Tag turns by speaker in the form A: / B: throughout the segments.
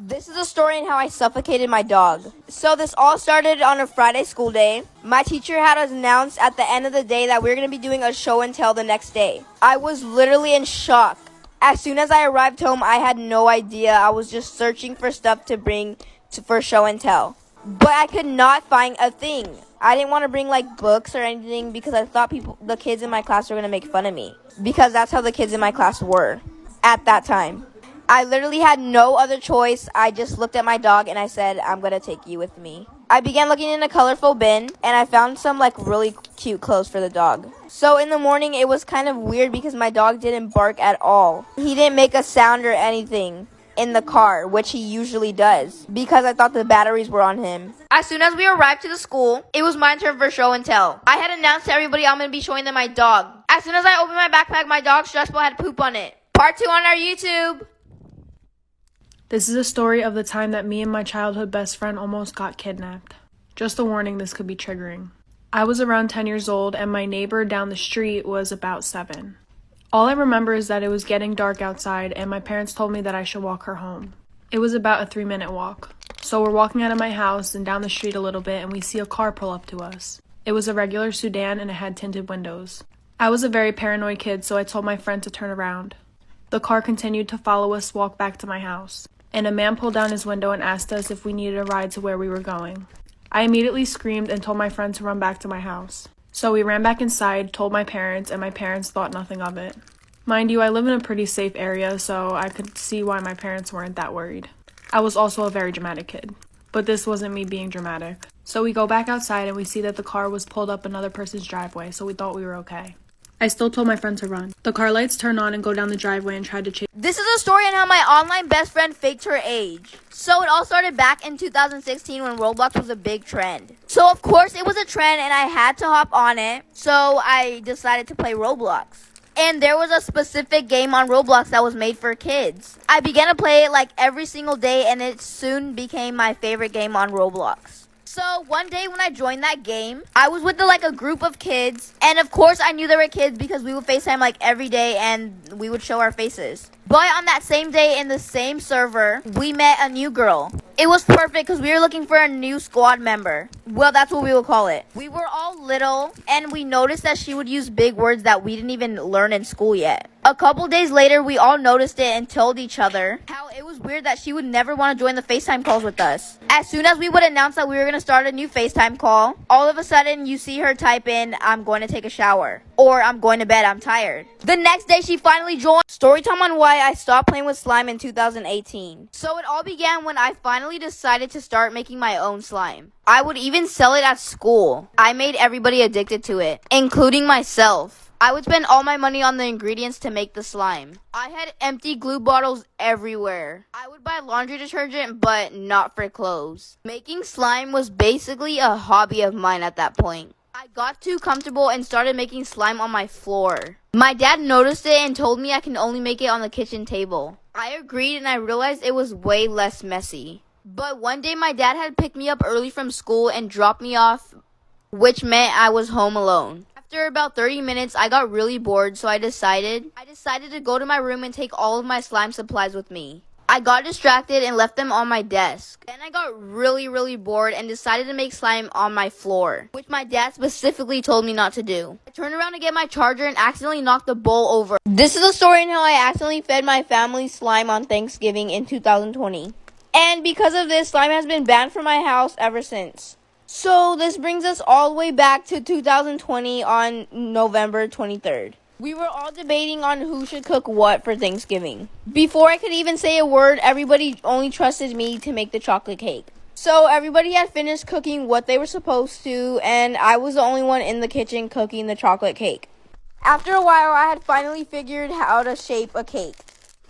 A: This is a story on how I suffocated my dog. So this all started on a Friday school day. My teacher had us announced at the end of the day that we were going to be doing a show and tell the next day. I was literally in shock. As soon as I arrived home, I had no idea. I was just searching for stuff to bring for show and tell. But I could not find a thing. I didn't want to bring like books or anything because I thought the kids in my class were going to make fun of me. Because that's how the kids in my class were at that time. I literally had no other choice. I just looked at my dog and I said, I'm going to take you with me. I began looking in a colorful bin and I found some like really cute clothes for the dog. So in the morning it was kind of weird because my dog didn't bark at all. He didn't make a sound or anything in the car, which he usually does, because I thought the batteries were on him. As soon as we arrived to the school, it was my turn for show and tell. I had announced to everybody I'm going to be showing them my dog. As soon as I opened my backpack, my dog's stress ball had poop on it. Part 2 on our YouTube.
B: This is a story of the time that me and my childhood best friend almost got kidnapped. Just a warning, this could be triggering. I was around 10 years old and my neighbor down the street was about 7. All I remember is that it was getting dark outside and my parents told me that I should walk her home. It was about a 3-minute walk. So we're walking out of my house and down the street a little bit and we see a car pull up to us. It was a regular sedan and it had tinted windows. I was a very paranoid kid, so I told my friend to turn around. The car continued to follow us walk back to my house, and a man pulled down his window and asked us if we needed a ride to where we were going. I immediately screamed and told my friend to run back to my house. So we ran back inside, told my parents, and my parents thought nothing of it. Mind you, I live in a pretty safe area, so I could see why my parents weren't that worried. I was also a very dramatic kid, but this wasn't me being dramatic. So we go back outside and we see that the car was pulled up another person's driveway, so we thought we were okay. I still told my friend to run. The car lights turn on and go down the driveway and tried to chase.
A: This is a story on how my online best friend faked her age. So it all started back in 2016 when Roblox was a big trend. So of course it was a trend and I had to hop on it. So I decided to play Roblox. And there was a specific game on Roblox that was made for kids. I began to play it like every single day and it soon became my favorite game on Roblox. So one day when I joined that game, I was with a group of kids. And of course I knew they were kids because we would FaceTime like every day and we would show our faces. But on that same day in the same server, we met a new girl. It was perfect because we were looking for a new squad member. Well, that's what we would call it. We were all little and we noticed that she would use big words that we didn't even learn in school yet. A couple days later, we all noticed it and told each other how it was weird that she would never want to join the FaceTime calls with us. As soon as we would announce that we were going to start a new FaceTime call, all of a sudden you see her type in, I'm going to take a shower. Or I'm going to bed, I'm tired. The next day, she finally joined. Storytime on why I stopped playing with slime in 2018. So it all began when I finally decided to start making my own slime. I would even sell it at school. I made everybody addicted to it, including myself. I would spend all my money on the ingredients to make the slime. I had empty glue bottles everywhere. I would buy laundry detergent, but not for clothes. Making slime was basically a hobby of mine at that point. I got too comfortable and started making slime on my floor. My dad noticed it and told me I can only make it on the kitchen table. I agreed and I realized it was way less messy. But one day my dad had picked me up early from school and dropped me off, which meant I was home alone. After about 30 minutes, I got really bored, so I decided to go to my room and take all of my slime supplies with me. I got distracted and left them on my desk. Then I got really bored and decided to make slime on my floor, which my dad specifically told me not to do. I turned around to get my charger and accidentally knocked the bowl over. This is a story on how I accidentally fed my family slime on Thanksgiving in 2020. And because of this, slime has been banned from my house ever since. So this brings us all the way back to 2020 on November 23rd. We were all debating on who should cook what for Thanksgiving. Before I could even say a word, everybody only trusted me to make the chocolate cake. So everybody had finished cooking what they were supposed to, and I was the only one in the kitchen cooking the chocolate cake. After a while, I had finally figured how to shape a cake.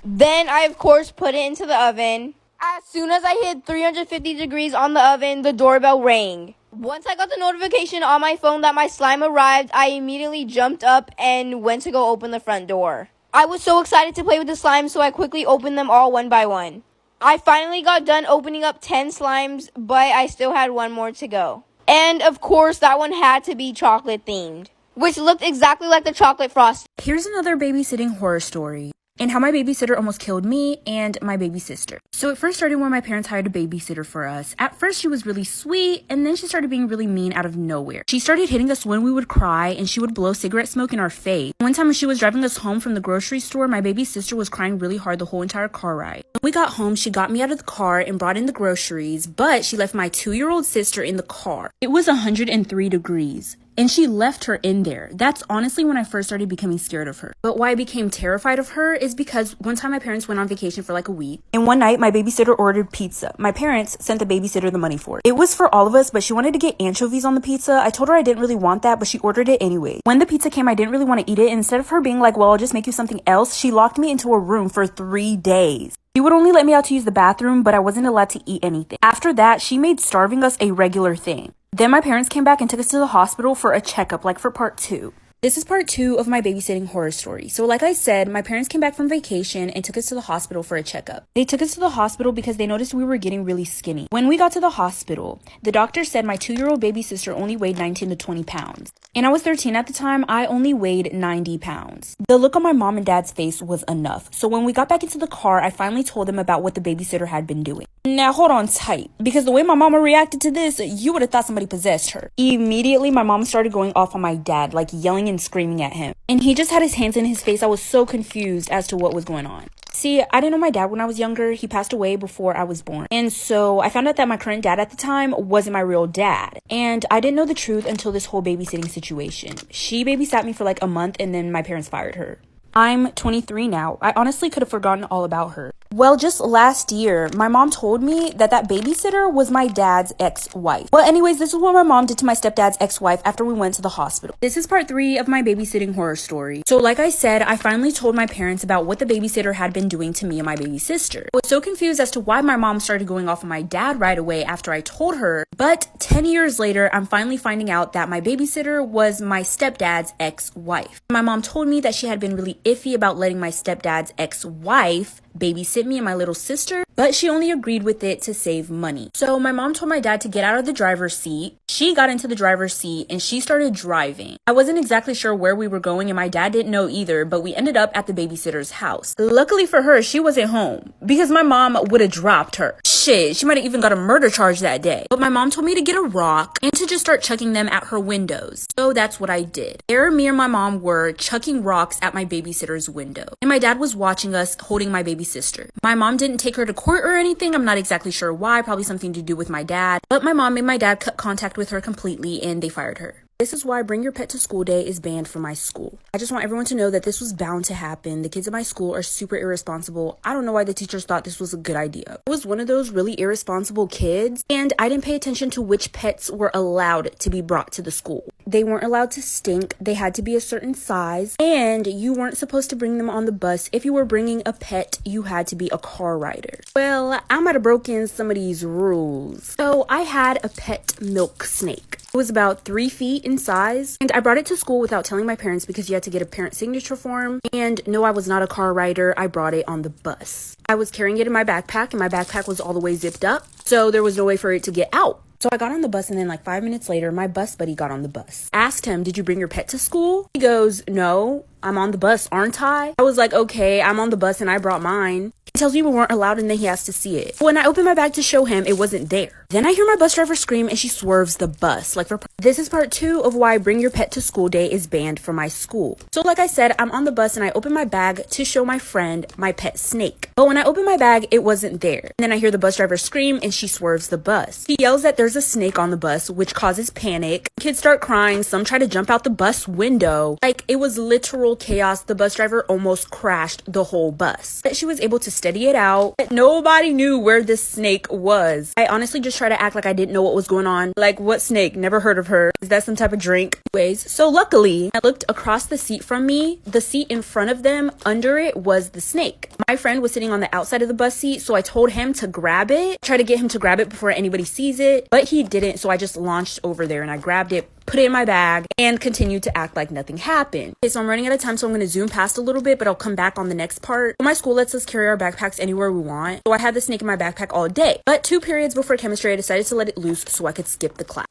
A: Then I, of course, put it into the oven. As soon as I hit 350 degrees on the oven, the doorbell rang. Once I got the notification on my phone that my slime arrived, I immediately jumped up and went to go open the front door. I was so excited to play with the slime, so I quickly opened them all one by one. I finally got done opening up 10 slimes, but I still had one more to go. And of course, that one had to be chocolate themed, which looked exactly like the chocolate frosting.
C: Here's another babysitting horror story. and how my babysitter almost killed me and my baby sister. So it first started when my parents hired a babysitter for us. At first she was really sweet, and then she started being really mean out of nowhere. She started hitting us when we would cry, and she would blow cigarette smoke in our face. One time when she was driving us home from the grocery store, my baby sister was crying really hard the whole entire car ride. When we got home, she got me out of the car and brought in the groceries, but she left my 2-year-old sister in the car. It was 103 degrees. And she left her in there. That's honestly when I first started becoming scared of her. But why I became terrified of her is because one time my parents went on vacation for like a week. And one night my babysitter ordered pizza. My parents sent the babysitter the money for it. It was for all of us, but she wanted to get anchovies on the pizza. I told her I didn't really want that, but she ordered it anyway. When the pizza came, I didn't really want to eat it. And instead of her being like, well, I'll just make you something else, she locked me into a room for 3 days. She would only let me out to use the bathroom, but I wasn't allowed to eat anything. After that, she made starving us a regular thing. Then my parents came back and took us to the hospital for a checkup, like for part 2. This is part 2 of my babysitting horror story. So like I said, my parents came back from vacation and took us to the hospital for a checkup. They took us to the hospital because they noticed we were getting really skinny. When we got to the hospital, the doctor said my 2-year-old baby sister only weighed 19 to 20 pounds. And I was 13 at the time, I only weighed 90 pounds. The look on my mom and dad's face was enough. So when we got back into the car, I finally told them about what the babysitter had been doing. Now hold on tight, because the way my mama reacted to this, you would have thought somebody possessed her. Immediately, my mom started going off on my dad, like yelling and screaming at him. And he just had his hands in his face. I was so confused as to what was going on. See, I didn't know my dad when I was younger. He passed away before I was born. And so I found out that my current dad at the time wasn't my real dad. And I didn't know the truth until this whole babysitting situation. She babysat me for like a month and then my parents fired her. I'm 23 now. I honestly could have forgotten all about her. Well, just last year, my mom told me that babysitter was my dad's ex-wife. Well, anyways, this is what my mom did to my stepdad's ex-wife after we went to the hospital. This is part 3 of my babysitting horror story. So like I said, I finally told my parents about what the babysitter had been doing to me and my baby sister. I was so confused as to why my mom started going off on my dad right away after I told her. But 10 years later, I'm finally finding out that my babysitter was my stepdad's ex-wife. My mom told me that she had been really iffy about letting my stepdad's ex-wife babysit me and my little sister, but she only agreed with it to save money. So my mom told my dad to get out of the driver's seat. She got into the driver's seat and she started driving. I wasn't exactly sure where we were going and my dad didn't know either, but we ended up at the babysitter's house. Luckily for her, she wasn't home because my mom would have dropped her. Shit, she might have even got a murder charge that day. But my mom told me to get a rock and to just start chucking them at her windows. So that's what I did. There, me and my mom were chucking rocks at my babysitter's window. And my dad was watching us holding my baby sister. My mom didn't take her to court or anything. I'm not exactly sure why. Probably something to do with my dad. But my mom made my dad cut contact with her completely and they fired her. This is why Bring Your Pet to School Day is banned from my school. I just want everyone to know that this was bound to happen. The kids at my school are super irresponsible. I don't know why the teachers thought this was a good idea. I was one of those really irresponsible kids, and I didn't pay attention to which pets were allowed to be brought to the school. They weren't allowed to stink, they had to be a certain size, and you weren't supposed to bring them on the bus. If you were bringing a pet, you had to be a car rider. Well, I might have broken some of these rules. So I had a pet milk snake. It was about 3 feet in size, and I brought it to school without telling my parents because you had to get a parent signature form. And no, I was not a car rider. I brought it on the bus. I was carrying it in my backpack, and my backpack was all the way zipped up, so there was no way for it to get out. So I got on the bus, and then like 5 minutes later, my bus buddy got on the bus. Asked him, did you bring your pet to school? He goes, no, I'm on the bus, aren't I? I was like, okay, I'm on the bus and I brought mine. He tells me we weren't allowed and then he has to see it. When I opened my bag to show him, it wasn't there. Then I hear my bus driver scream and she swerves the bus. This is part 2 of why Bring Your Pet to School Day is banned from my school. So like I said, I'm on the bus and I open my bag to show my friend my pet snake. But when I open my bag, it wasn't there. And then I hear the bus driver scream and she swerves the bus. He yells that there's a snake on the bus, which causes panic. Kids start crying. Some try to jump out the bus window. Like, it was literal chaos. The bus driver almost crashed the whole bus. But she was able to steady it out. Nobody knew where this snake was. I honestly just tried to act like I didn't know what was going on. Like, what snake? Never heard of her. Is that some type of drink? Anyways, so luckily, I looked across the seat from me. The seat in front of them, under it was the snake. My friend was sitting on the outside of the bus seat, so I told him to grab it. Try to get him to grab it before anybody sees it, but he didn't, so I just launched over there and I grabbed it, put it in my bag, and continued to act like nothing happened. Okay, so I'm running out of time, so I'm going to zoom past a little bit, but I'll come back on the next part. My school lets us carry our backpacks anywhere we want, so I had the snake in my backpack all day. But 2 periods before chemistry, I decided to let it loose so I could skip the class.